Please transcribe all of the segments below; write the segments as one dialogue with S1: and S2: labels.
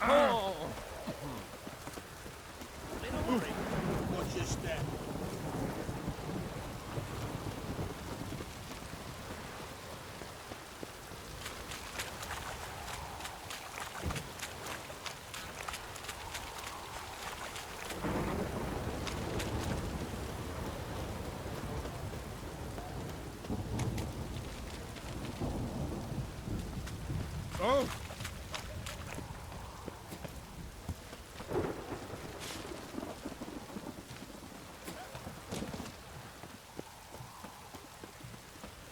S1: Oh!
S2: Watch your step.
S1: Oh!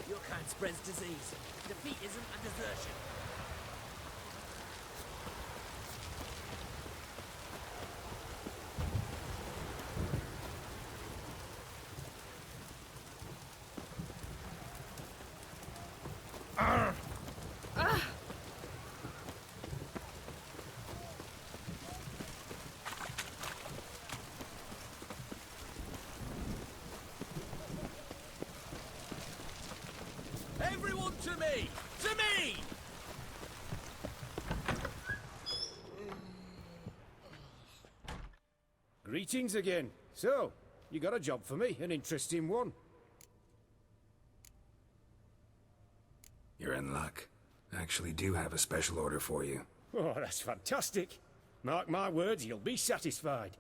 S3: Your kind spreads disease. Defeat isn't a desertion. Everyone to me! To me!
S1: Greetings again. So, you got a job for me, an interesting one.
S4: You're in luck. I actually do have a special order for you.
S1: Oh, that's fantastic. Mark my words, you'll be satisfied.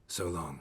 S4: So long.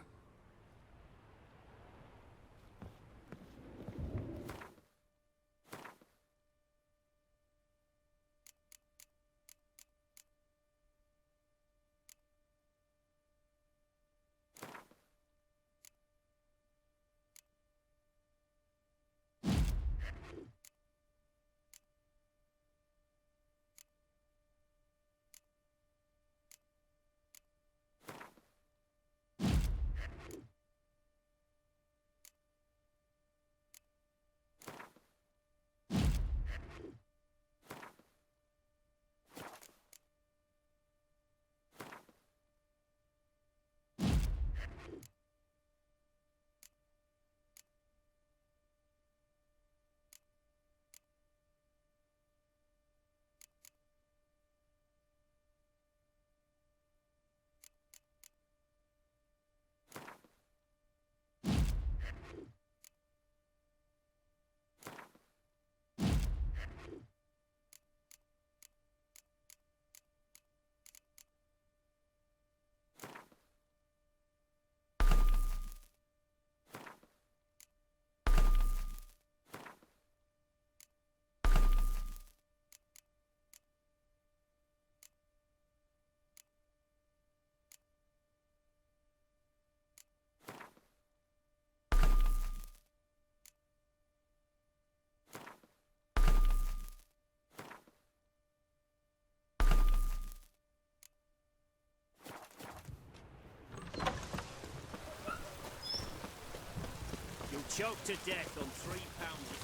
S2: Choked to death on 3 pounders.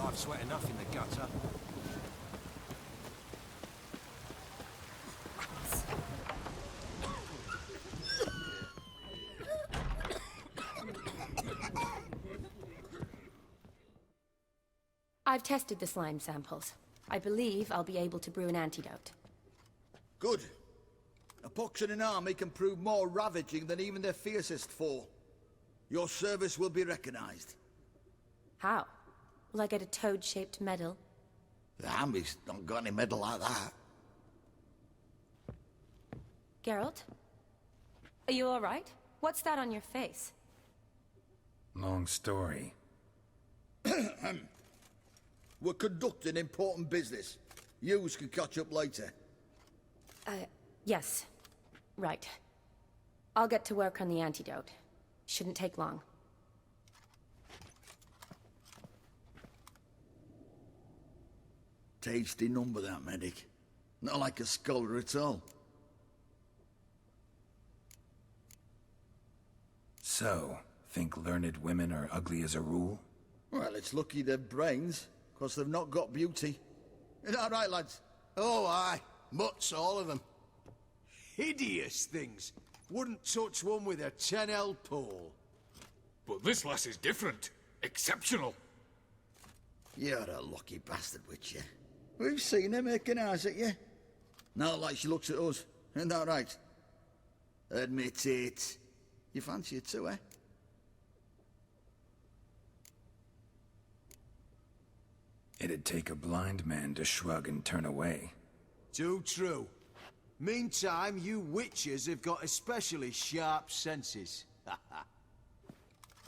S5: I've sweat enough in the gutter.
S6: I've tested the slime samples. I believe I'll be able to brew an antidote.
S7: Good. A pox in an army can prove more ravaging than even their fiercest foe. Your service will be recognized.
S6: How? Will I get a toad-shaped medal?
S7: The army's not got any medal like that.
S6: Geralt? Are you alright? What's that on your face?
S4: Long story.
S7: We're conducting important business. Yous can catch up later.
S6: Yes. Right. I'll get to work on the antidote. Shouldn't take long.
S7: Tasty number, that medic. Not like a scholar at all.
S4: So, think learned women are ugly as a rule?
S7: Well, it's lucky they've brains, 'cause they've not got beauty. Is that right, lads?
S5: Oh, aye. Mutts, all of them. Hideous things. Wouldn't touch one with a 10L pole.
S8: But this lass is different. Exceptional.
S7: You're a lucky bastard, with you. We've seen her making eyes at you. Not like she looks at us. Isn't that right? Admit it. You fancy her too, eh?
S4: It'd take a blind man to shrug and turn away.
S5: Too true. Meantime, you witches have got especially sharp senses.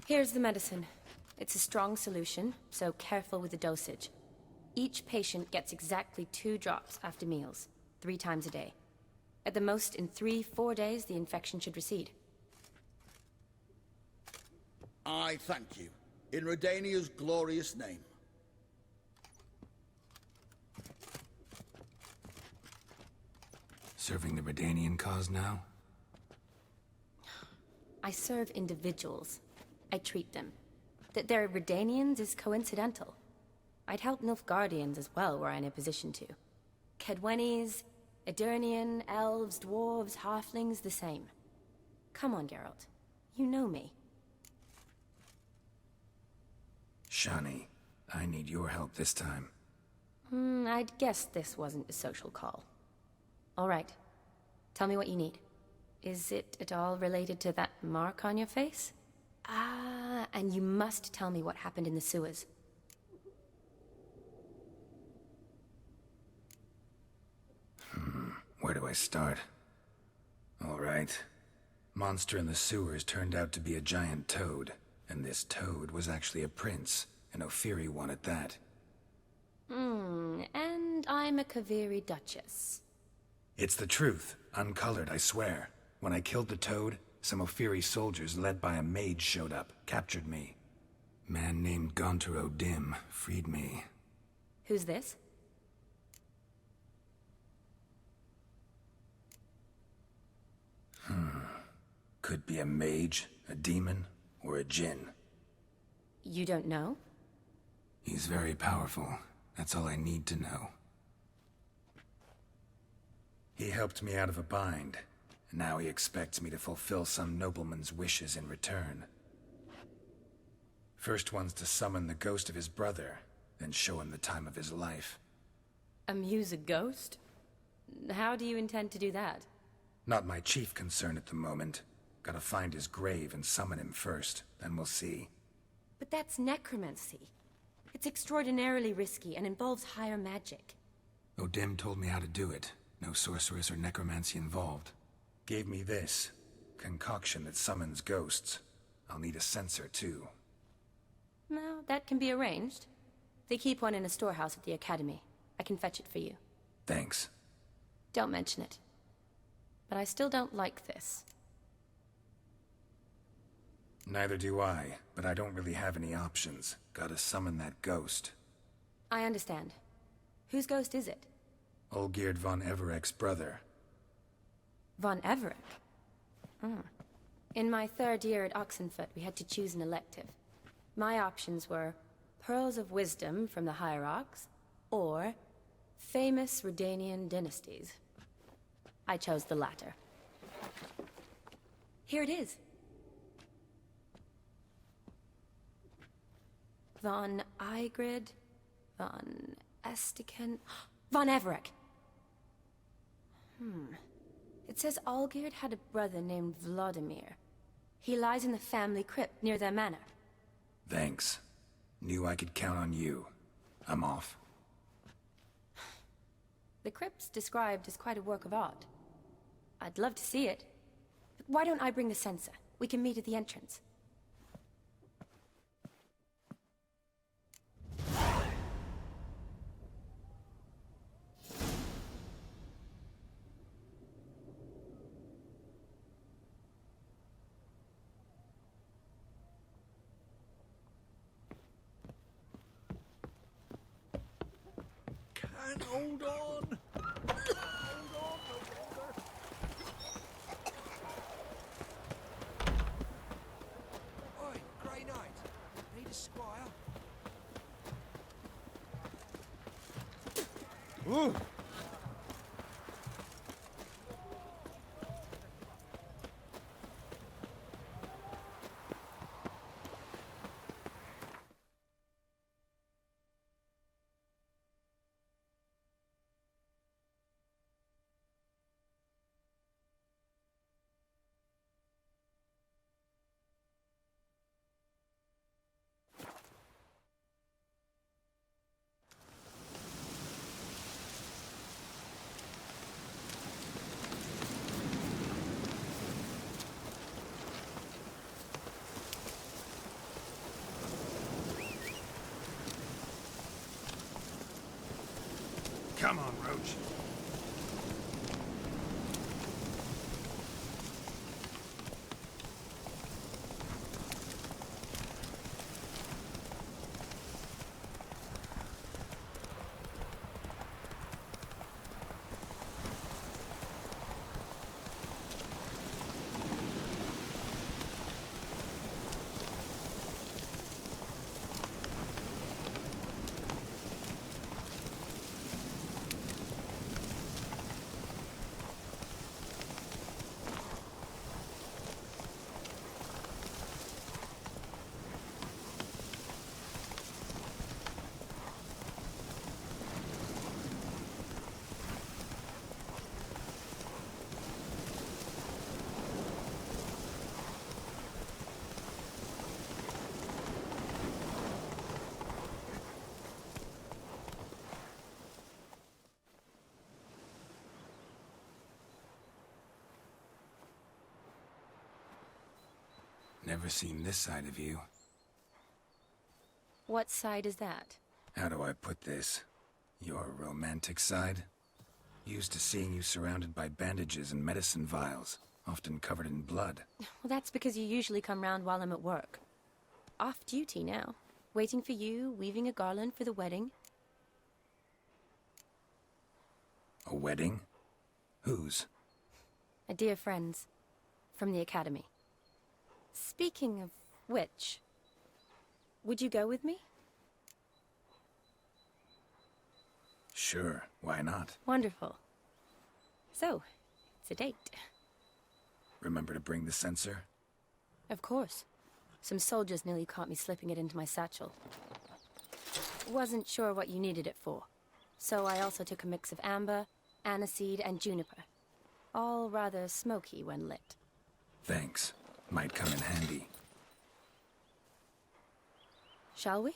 S6: Here's the medicine. It's a strong solution, so careful with the dosage. Each patient gets exactly 2 drops after meals, 3 times a day. At the most, in 3-4 days, the infection should recede.
S7: I thank you. In Redania's glorious name.
S4: Serving the Redanian cause now?
S6: I serve individuals. I treat them. That they're Redanians is coincidental. I'd help Nilfgaardians as well were I in a position to. Kedwenis, Edirnian, elves, dwarves, halflings, the same. Come on, Geralt. You know me.
S4: Shani, I need your help this time.
S6: I'd guessed this wasn't a social call. All right. Tell me what you need. Is it at all related to that mark on your face? Ah, and you must tell me what happened in the sewers.
S4: Where do I start? All right. Monster in the sewers turned out to be a giant toad, and this toad was actually a prince, an Ophiri one at that.
S6: And I'm a Kaviri Duchess.
S4: It's the truth, uncolored, I swear. When I killed the toad, some Ophiri soldiers led by a mage showed up, captured me. Man named Gontaro Dim freed me.
S6: Who's this?
S4: Could be a mage, a demon, or a djinn.
S6: You don't know?
S4: He's very powerful. That's all I need to know. He helped me out of a bind, and now he expects me to fulfill some nobleman's wishes in return. First one's to summon the ghost of his brother, then show him the time of his life.
S6: Amuse a ghost? How do you intend to do that?
S4: Not my chief concern at the moment. Gotta find his grave and summon him first, then we'll see.
S6: But that's necromancy. It's extraordinarily risky and involves higher magic.
S4: Odim told me how to do it. No sorceress or necromancy involved. Gave me this concoction that summons ghosts. I'll need a censer, too.
S6: No, that can be arranged. They keep one in a storehouse at the academy. I can fetch it for you.
S4: Thanks.
S6: Don't mention it. But I still don't like this.
S4: Neither do I, but I don't really have any options. Gotta summon that ghost.
S6: I understand. Whose ghost is it?
S4: Olgierd von Everek's brother.
S6: Von Everett? In my third year at Oxenfoot, we had to choose an elective. My options were Pearls of Wisdom from the Hierarchs, or famous Redanian dynasties. I chose the latter. Here it is. Von Igrid, Von Estiken, Von Everett. It says Olgierd had a brother named Vladimir. He lies in the family crypt near their manor.
S4: Thanks. Knew I could count on you. I'm off.
S6: The crypt's described as quite a work of art. I'd love to see it. But why don't I bring the censer? We can meet at the entrance.
S5: And hold on.
S3: Oi, Grey Knight. Need a squire?
S1: Ooh.
S4: Come on, Roach. Never seen this side of you.
S6: What side is that?
S4: How do I put this? Your romantic side? Used to seeing you surrounded by bandages and medicine vials, often covered in blood.
S6: Well, that's because you usually come round while I'm at work. Off duty now. Waiting for you, weaving a garland for the wedding.
S4: A wedding? Whose?
S6: A dear friend's. From the academy. Speaking of which, would you go with me?
S4: Sure, why not?
S6: Wonderful. So, it's a date.
S4: Remember to bring the censer?
S6: Of course. Some soldiers nearly caught me slipping it into my satchel. Wasn't sure what you needed it for, so I also took a mix of amber, aniseed, and juniper. All rather smoky when lit.
S4: Thanks. Might come in handy.
S6: Shall we?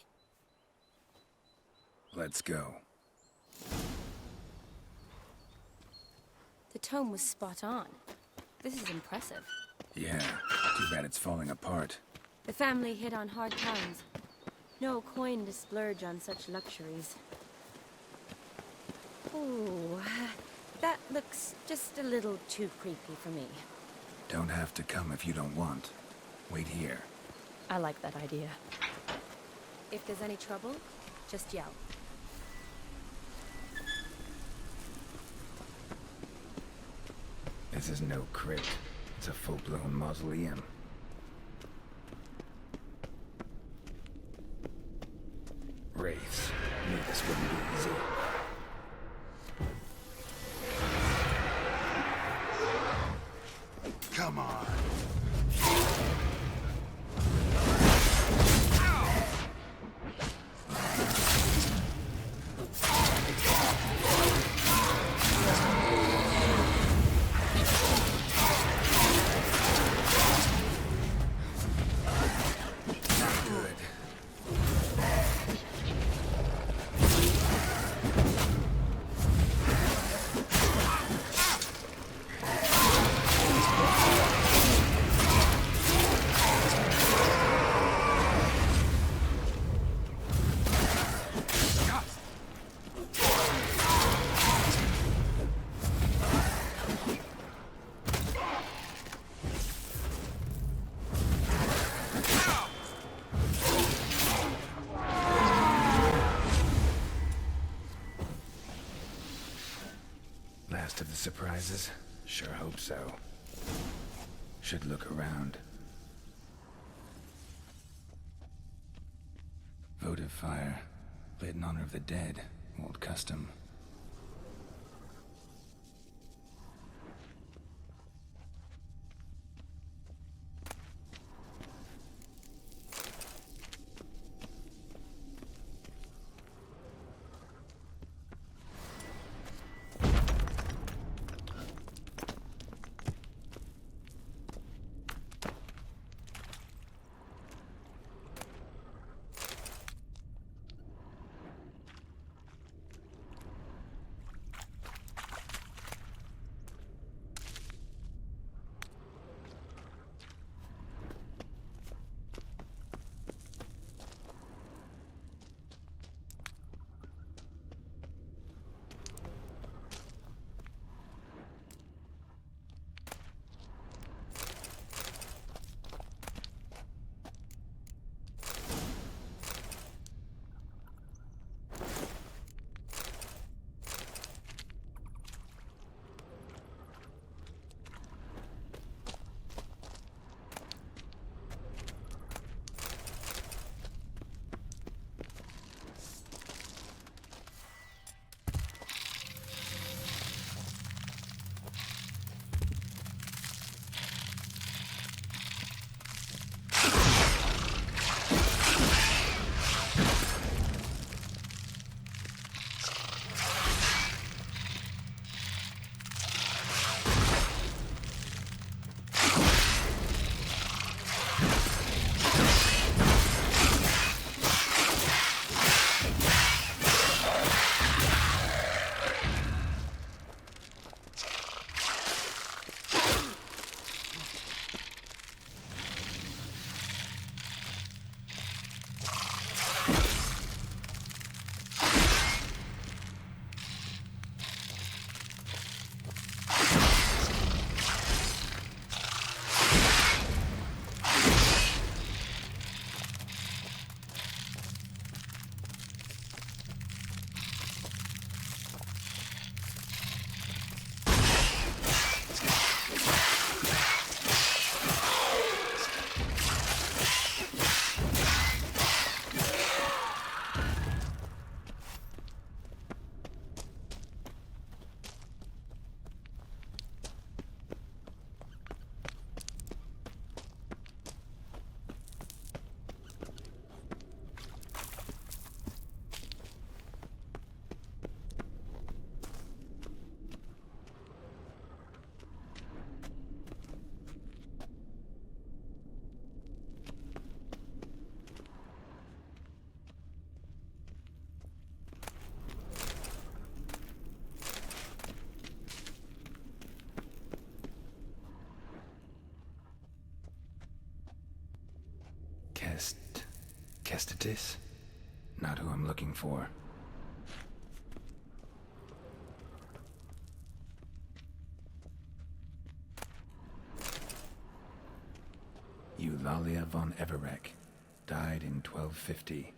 S4: Let's go.
S6: The tome was spot on. This is impressive.
S4: Yeah, too bad it's falling apart.
S6: The family hit on hard times. No coin to splurge on such luxuries. Ooh, that looks just a little too creepy for me.
S4: Don't have to come if you don't want. Wait here.
S6: I like that idea. If there's any trouble, just yell.
S4: This is no crypt. It's a full-blown mausoleum. Wraiths. Knew this wouldn't be easy. Come on. Last of the surprises? Sure hope so. Should look around. Votive fire. Lit in honor of the dead. Old custom. Kestatis? Not who I'm looking for. Eulalia von Everek. Died in 1250.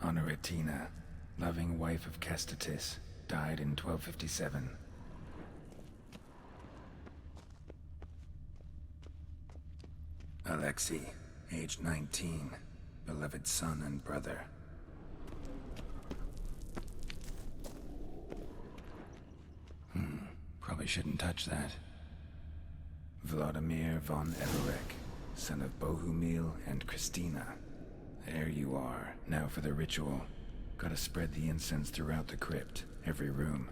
S4: Honoratina, loving wife of Kestatis, died in 1257. Alexei, age 19, beloved son and brother. Probably shouldn't touch that. Vladimir von Everek, son of Bohumil and Christina. There you are. Now for the ritual. Gotta spread the incense throughout the crypt, every room.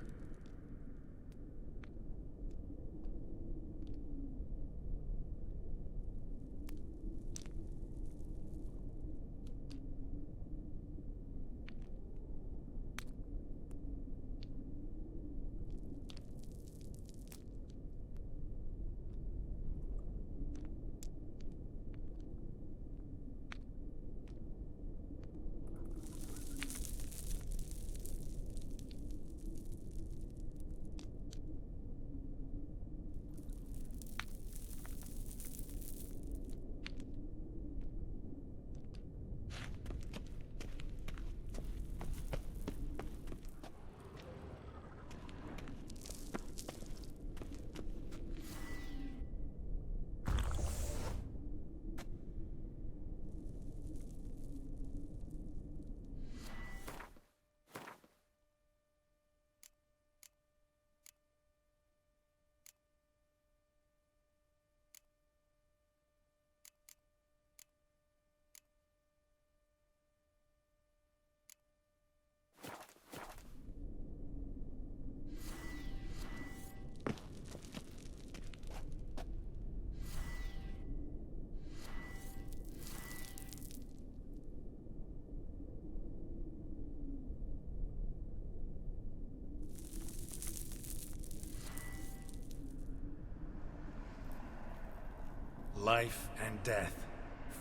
S4: Life and death,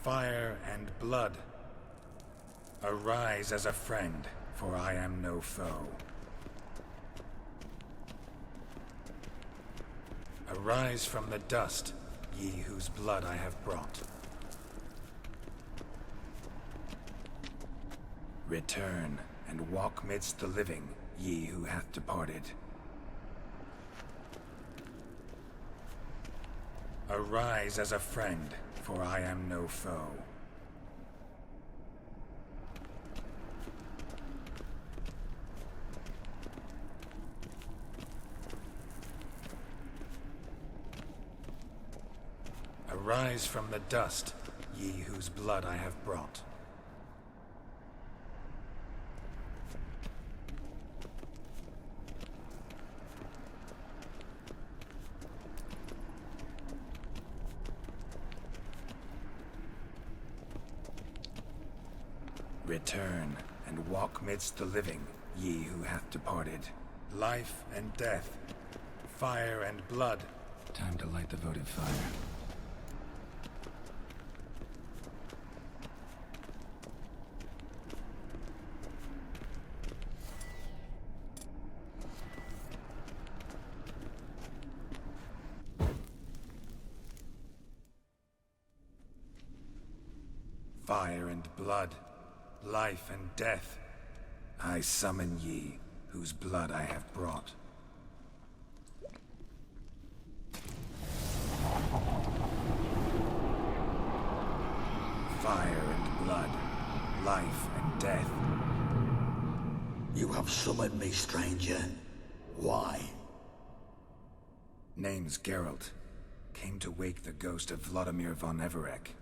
S4: fire and blood. Arise as a friend, for I am no foe. Arise from the dust, ye whose blood I have brought. Return and walk midst the living, ye who hath departed. Arise as a friend, for I am no foe. Arise from the dust, ye whose blood I have brought. Return, and walk midst the living, ye who hath departed. Life and death, fire and blood. Time to light the votive fire. Fire and blood. Life and death, I summon ye, whose blood I have brought. Fire and blood, life and death.
S7: You have summoned me, stranger. Why?
S4: Name's Geralt. Came to wake the ghost of Vladimir von Everek.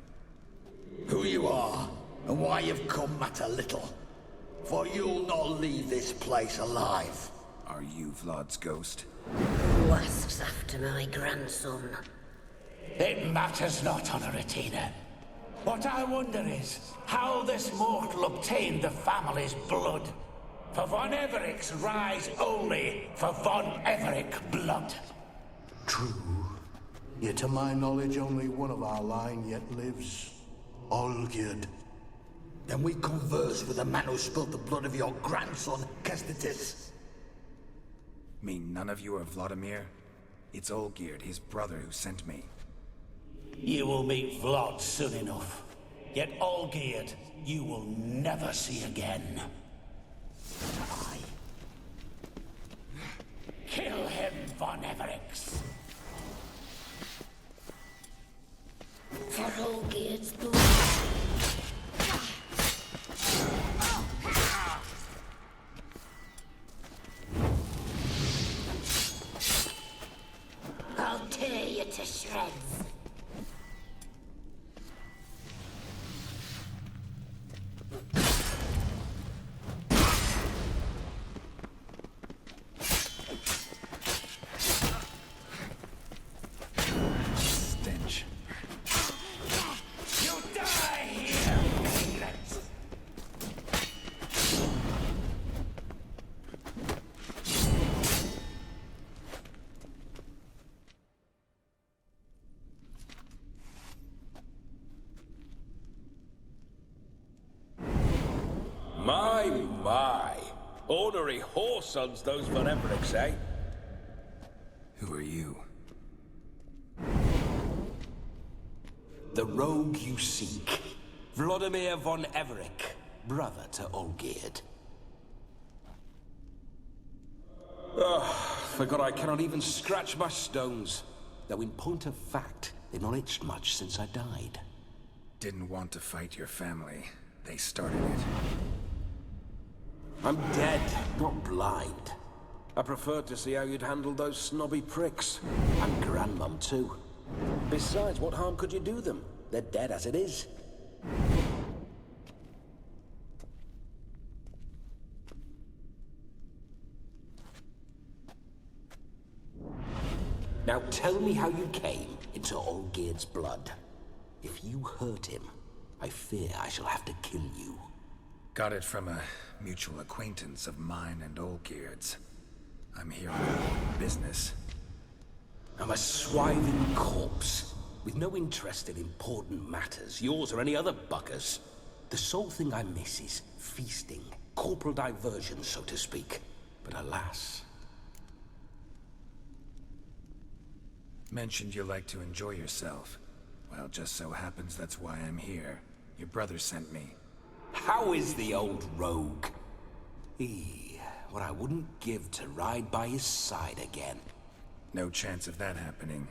S7: Who you are, and why you've come matter little. For you'll not leave this place alive.
S4: Are you Vlad's ghost?
S9: Who asks after my grandson?
S10: It matters not, Honoratina. What I wonder is how this mortal obtained the family's blood. For von Everek's rise only for von Everek blood.
S11: True. Yet to my knowledge, only one of our line yet lives. Olgierd.
S7: Then we converse with the man who spilled the blood of your grandson, Kestatis.
S4: Mean none of you are Vladimir? It's Olgierd, his brother, who sent me.
S10: You will meet Vlad soon enough. yet Olgierd you will never see again. I kill him, Von Everix.
S9: For Olgierd's blood. I'll tear you to shreds.
S4: Stench.
S10: You die here, Piglet!
S12: My. Ornery whoresons, those Von Evericks, eh?
S4: Who are you?
S13: The rogue you seek. Vladimir von Everick, brother to Olgierd. Forgot I cannot even scratch my stones. Though in point of fact, they've not itched much since I died.
S4: Didn't want to fight your family. They started it.
S13: I'm dead, not blind. I preferred to see how you'd handle those snobby pricks. And Grandmum, too. Besides, what harm could you do them? They're dead as it is. Now tell me how you came into Olgierd's blood. If you hurt him, I fear I shall have to kill you.
S4: Got it from a mutual acquaintance of mine and Olgierd's. I'm here on business.
S13: I'm a swiving corpse, with no interest in important matters, yours or any other buggers. The sole thing I miss is feasting, corporal diversion, so to speak. But alas...
S4: Mentioned you like to enjoy yourself. Well, just so happens that's why I'm here. Your brother sent me.
S13: How is the old rogue? What I wouldn't give to ride by his side again.
S4: No chance of that happening.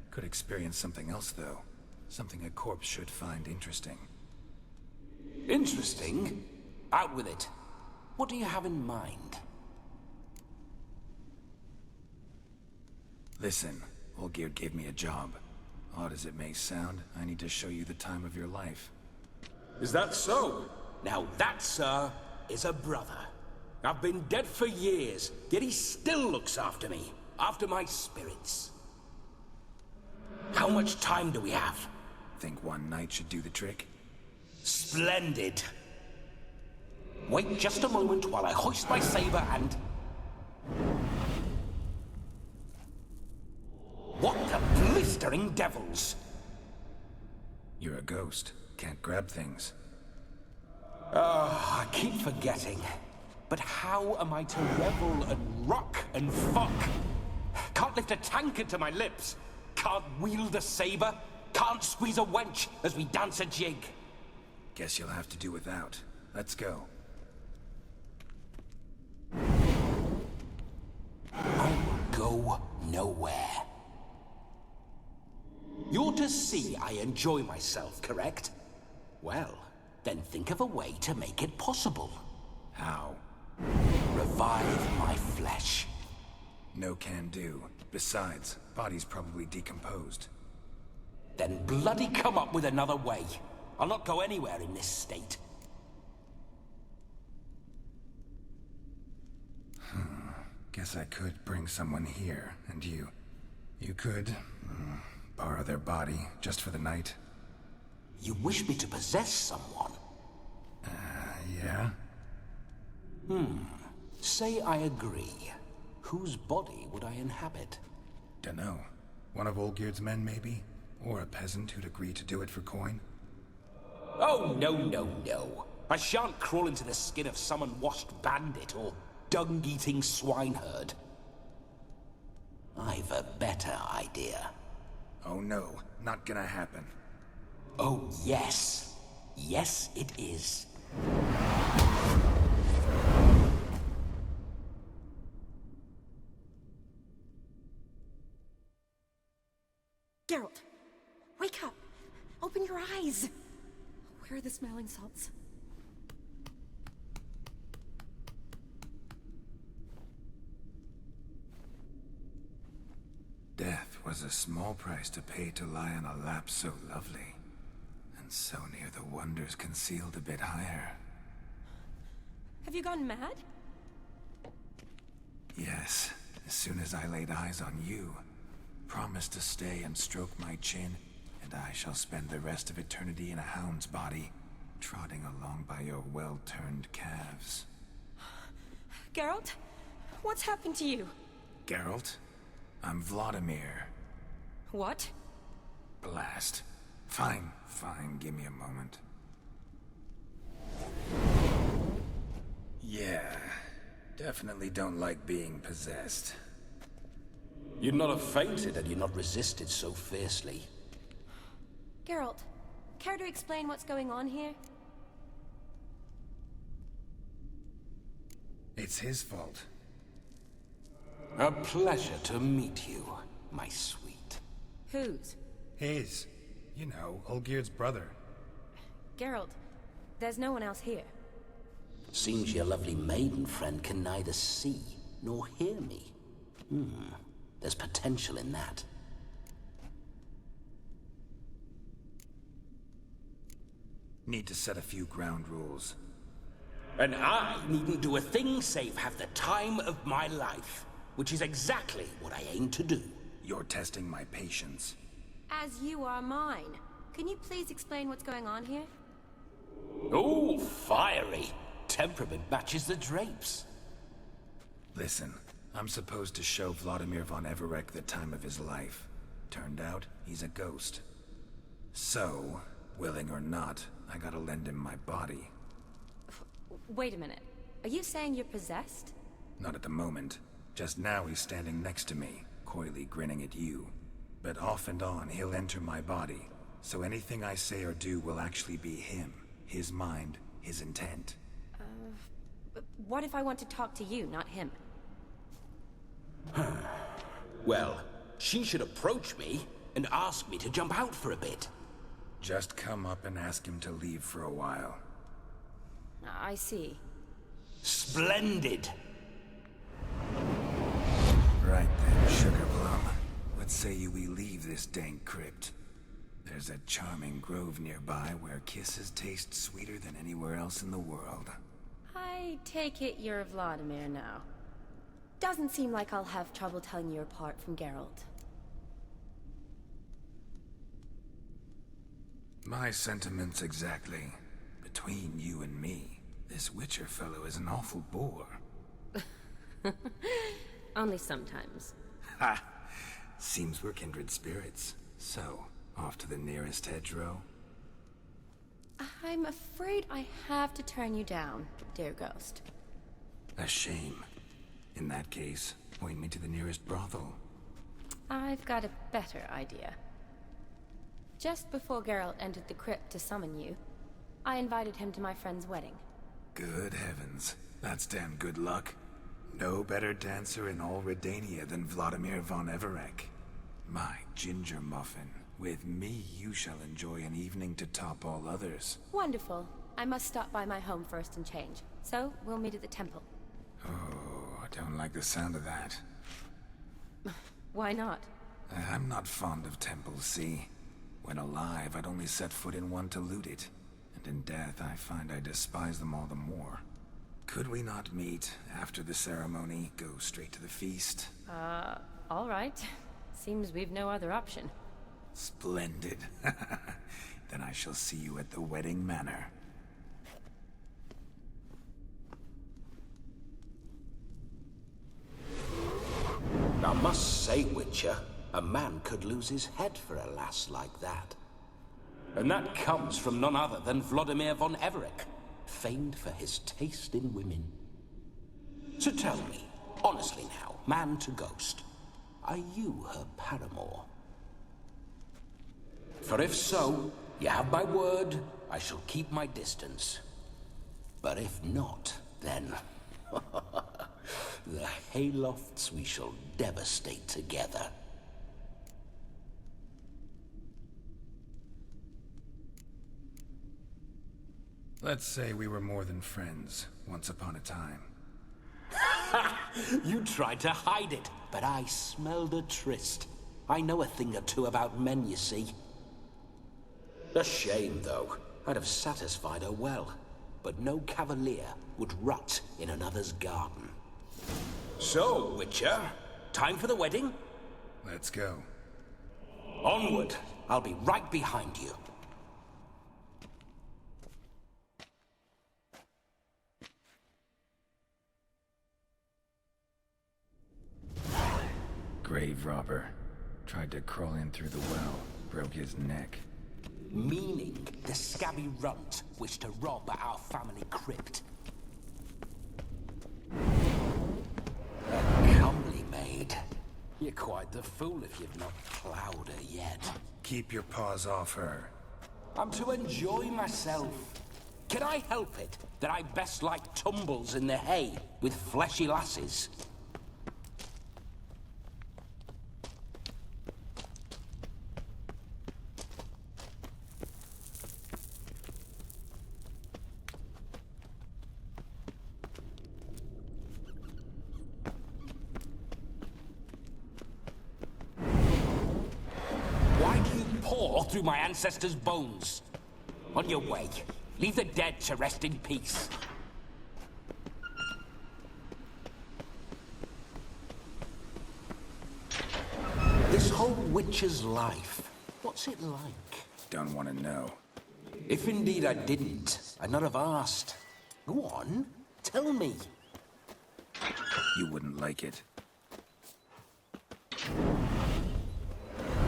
S4: Could experience something else, though. Something a corpse should find interesting.
S13: Interesting? Out with it. What do you have in mind?
S4: Listen, Olgierd gave me a job. Odd as it may sound, I need to show you the time of your life.
S13: Is that so? Now that, sir, is a brother. I've been dead for years, yet he still looks after me. After my spirits. How much time do we have?
S4: Think one night should do the trick?
S13: Splendid. Wait just a moment while I hoist my saber and... What the blistering devils?
S4: You're a ghost. Can't grab things.
S13: I keep forgetting. But how am I to revel and rock and fuck? Can't lift a tankard to my lips. Can't wield a saber. Can't squeeze a wench as we dance a jig.
S4: Guess you'll have to do without. Let's go.
S13: I will go nowhere. You're to see I enjoy myself, correct? Well, then think of a way to make it possible.
S4: How?
S13: Revive my flesh.
S4: No can do. Besides, body's probably decomposed.
S13: Then bloody come up with another way. I'll not go anywhere in this state.
S4: Guess I could bring someone here, and you could borrow their body just for the night.
S13: You wish me to possess someone?
S4: Yeah?
S13: Say I agree. Whose body would I inhabit?
S4: Dunno. One of Olgierd's men, maybe? Or a peasant who'd agree to do it for coin?
S13: Oh, no. I shan't crawl into the skin of some unwashed bandit or dung-eating swineherd. I've a better idea.
S4: Oh no, not gonna happen.
S13: Oh, yes. Yes, it is.
S6: Geralt, wake up! Open your eyes! Where are the smelling salts?
S4: Death was a small price to pay to lie on a lap so lovely, and so near the wonders concealed a bit higher.
S6: Have you gone mad?
S4: Yes, as soon as I laid eyes on you, promised to stay and stroke my chin, and I shall spend the rest of eternity in a hound's body, trotting along by your well-turned calves.
S6: Geralt? What's happened to you?
S4: Geralt? I'm Vladimir.
S6: What?
S4: Blast. Fine, give me a moment. Yeah, definitely don't like being possessed.
S13: You'd not have fainted had you not resisted so fiercely.
S6: Geralt, care to explain what's going on here?
S4: It's his fault.
S13: A pleasure to meet you, my sweet.
S6: Whose?
S4: His. You know, Olgierd's brother.
S6: Geralt, there's no one else here.
S13: Seems your lovely maiden friend can neither see nor hear me. There's potential in that.
S4: Need to set a few ground rules.
S13: And I needn't do a thing save have the time of my life, which is exactly what I aim to do.
S4: You're testing my patience.
S6: As you are mine. Can you please explain what's going on here?
S13: Oh, fiery. Temperament matches the drapes.
S4: Listen, I'm supposed to show Vladimir von Everec the time of his life. Turned out, he's a ghost. So, willing or not, I gotta lend him my body.
S6: Wait a minute. Are you saying you're possessed?
S4: Not at the moment. Just now he's standing next to me, coyly grinning at you. But off and on, he'll enter my body. So anything I say or do will actually be him. His mind, his intent.
S6: What if I want to talk to you, not him?
S13: Well, she should approach me and ask me to jump out for a bit.
S4: Just come up and ask him to leave for a while.
S6: I see.
S13: Splendid!
S4: Right then, Sugar Plum. What say you we leave this dank crypt? There's a charming grove nearby where kisses taste sweeter than anywhere else in the world.
S6: I take it you're Vladimir now. Doesn't seem like I'll have trouble telling you apart from Geralt.
S4: My sentiments exactly. Between you and me, this Witcher fellow is an awful bore.
S6: Only sometimes.
S4: Ha! Seems we're kindred spirits. So, off to the nearest hedgerow?
S6: I'm afraid I have to turn you down, dear ghost.
S4: A shame. In that case, point me to the nearest brothel.
S6: I've got a better idea. Just before Geralt entered the crypt to summon you, I invited him to my friend's wedding.
S4: Good heavens. That's damn good luck. No better dancer in all Redania than Vladimir von Everec. My ginger muffin. With me, you shall enjoy an evening to top all others.
S6: Wonderful. I must stop by my home first and change. So, we'll meet at the temple.
S4: Oh, I don't like the sound of that.
S6: Why not?
S4: I'm not fond of temples, see? When alive, I'd only set foot in one to loot it. And in death, I find I despise them all the more. Could we not meet after the ceremony, go straight to the feast?
S6: All right. Seems we've no other option.
S4: Splendid. Then I shall see you at the wedding manor.
S13: I must say, Witcher, a man could lose his head for a lass like that. And that comes from none other than Vladimir von Everec, famed for his taste in women. So tell me, honestly now, man to ghost, are you her paramour? For if so, you have my word, I shall keep my distance. But if not, then... the haylofts we shall devastate together.
S4: Let's say we were more than friends, once upon a time.
S13: You tried to hide it, but I smelled a tryst. I know a thing or two about men, you see. A shame, though. I'd have satisfied her well. But no cavalier would rot in another's garden. So, Witcher, time for the wedding?
S4: Let's go.
S13: Onward. I'll be right behind you.
S4: Grave robber. Tried to crawl in through the well. Broke his neck.
S13: Meaning the scabby runt wished to rob our family crypt. A comely maid. You're quite the fool if you've not ploughed her yet.
S4: Keep your paws off her.
S13: I'm to enjoy myself. Can I help it that I best like tumbles in the hay with fleshy lasses? Through my ancestors' bones. On your way. Leave the dead to rest in peace. This whole witcher's life, what's it like?
S4: Don't want to know.
S13: If indeed I didn't, I'd not have asked. Go on, tell me.
S4: You wouldn't like it.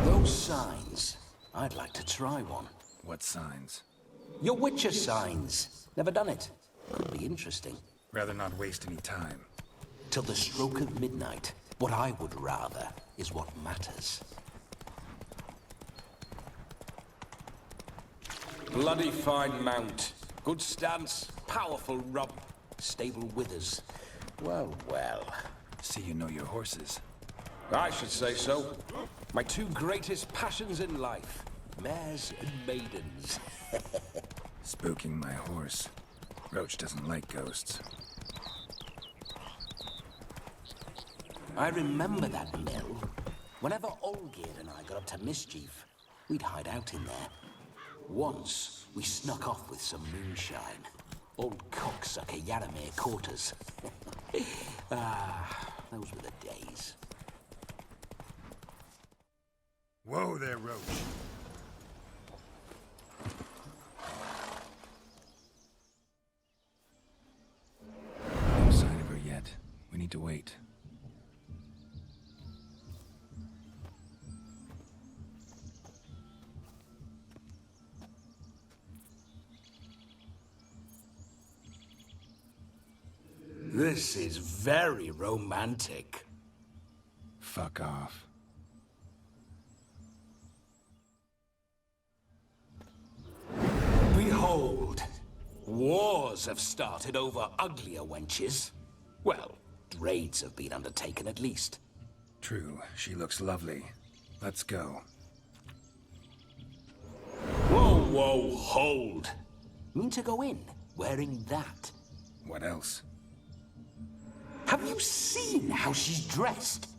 S13: Those signs. I'd like to try one.
S4: What signs?
S13: Your Witcher signs. Never done it. Could be interesting.
S4: Rather not waste any time.
S13: Till the stroke of midnight. What I would rather is what matters. Bloody fine mount. Good stance. Powerful rump. Stable withers. Well, well.
S4: See you know your horses.
S13: I should say so. My two greatest passions in life. Mares and maidens.
S4: Spooking my horse. Roach doesn't like ghosts.
S13: I remember that mill. Whenever Olgerd and I got up to mischief, we'd hide out in there. Once, we snuck off with some moonshine. Old cocksucker Yaramir caught us. Those were the days.
S4: Whoa there, Roach. No sign of her yet. We need to wait.
S13: This is very romantic.
S4: Fuck off.
S13: Behold, wars have started over uglier wenches. Well, raids have been undertaken at least.
S4: True, she looks lovely. Let's go.
S13: Whoa, whoa, hold. Mean to go in, wearing that?
S4: What else?
S13: Have you seen how she's dressed?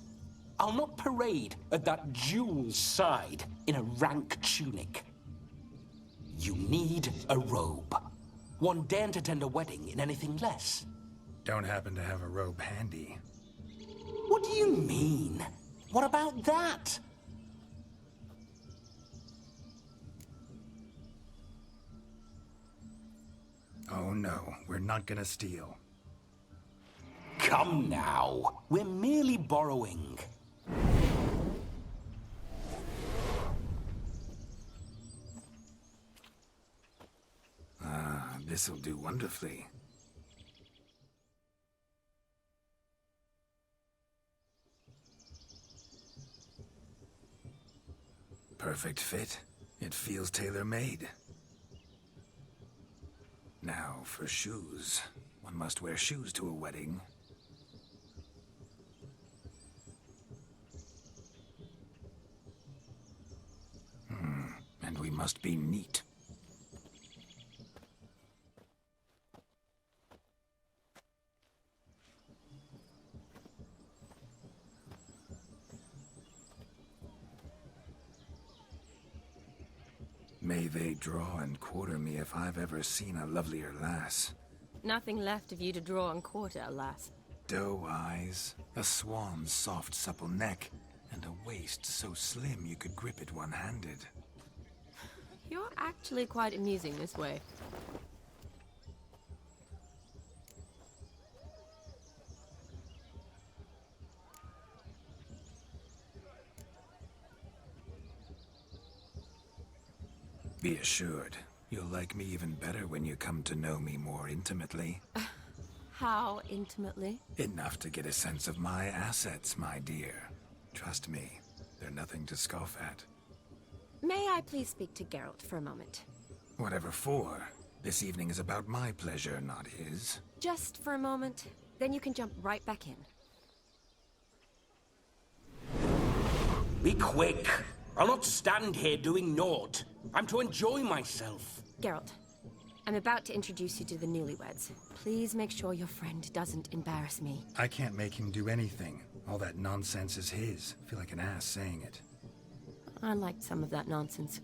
S13: I'll not parade at that jewel's side in a rank tunic. You need a robe. One daren't attend a wedding in anything less.
S4: Don't happen to have a robe handy.
S13: What do you mean? What about that?
S4: Oh no, we're not gonna steal.
S13: Come now, we're merely borrowing.
S4: This'll do wonderfully. Perfect fit. It feels tailor-made. Now for shoes. One must wear shoes to a wedding. And we must be neat. May they draw and quarter me if I've ever seen a lovelier lass.
S6: Nothing left of you to draw and quarter, alas.
S4: Doe eyes, a swan's soft supple neck, and a waist so slim you could grip it one-handed.
S6: You're actually quite amusing this way.
S4: Be assured, you'll like me even better when you come to know me more intimately.
S6: How intimately?
S4: Enough to get a sense of my assets, my dear. Trust me, they're nothing to scoff at.
S6: May I please speak to Geralt for a moment?
S4: Whatever for. This evening is about my pleasure, not his.
S6: Just for a moment, then you can jump right back in.
S13: Be quick! I'll not stand here doing naught. I'm to enjoy myself.
S6: Geralt, I'm about to introduce you to the newlyweds. Please make sure your friend doesn't embarrass me.
S4: I can't make him do anything. All that nonsense is his. I feel like an ass saying it.
S6: I liked some of that nonsense.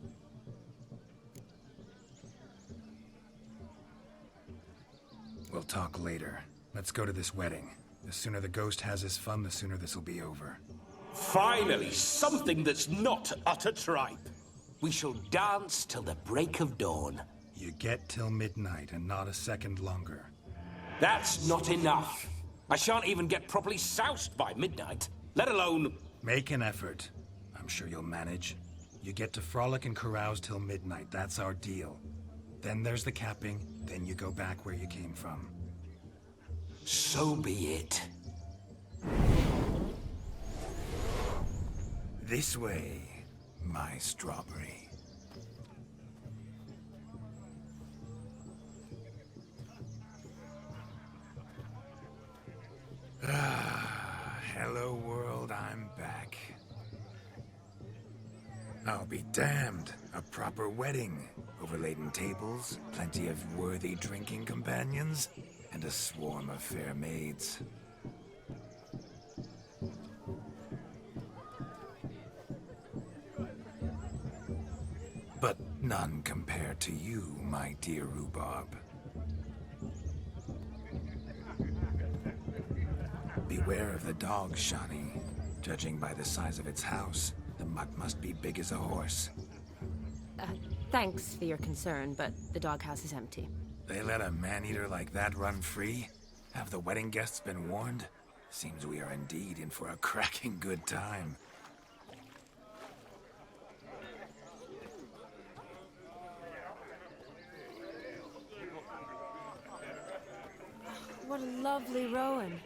S4: We'll talk later. Let's go to this wedding. The sooner the ghost has his fun, the sooner this'll be over.
S13: Finally, something that's not utter tripe. We shall dance till the break of dawn.
S4: You get till midnight and not a second longer.
S13: That's not enough. I shan't even get properly soused by midnight, let alone...
S4: Make an effort. I'm sure you'll manage. You get to frolic and carouse till midnight, that's our deal. Then there's the capping, then you go back where you came from.
S13: So be it.
S4: This way, my strawberry. Hello world, I'm back. I'll be damned. A proper wedding. Overladen tables, plenty of worthy drinking companions, and a swarm of fair maids. But none compared to you, my dear rhubarb. Beware of the dog, Shani. Judging by the size of its house, the mutt must be big as a horse.
S6: Thanks for your concern, but the doghouse is empty.
S4: They let a man-eater like that run free? Have the wedding guests been warned? Seems we are indeed in for a cracking good time.
S6: What a lovely rowan.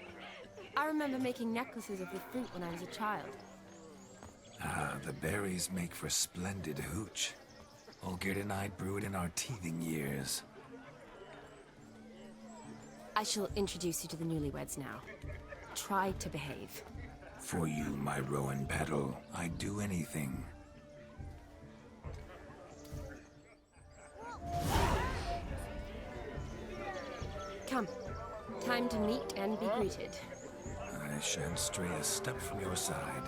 S6: I remember making necklaces of the fruit when I was a child.
S4: Ah, the berries make for splendid hooch. Olgerd and I brewed in our teething years.
S6: I shall introduce you to the newlyweds now. Try to behave.
S4: For you, my rowan petal, I'd do anything.
S6: Come. Time to meet and be greeted.
S4: I shan't stray a step from your side.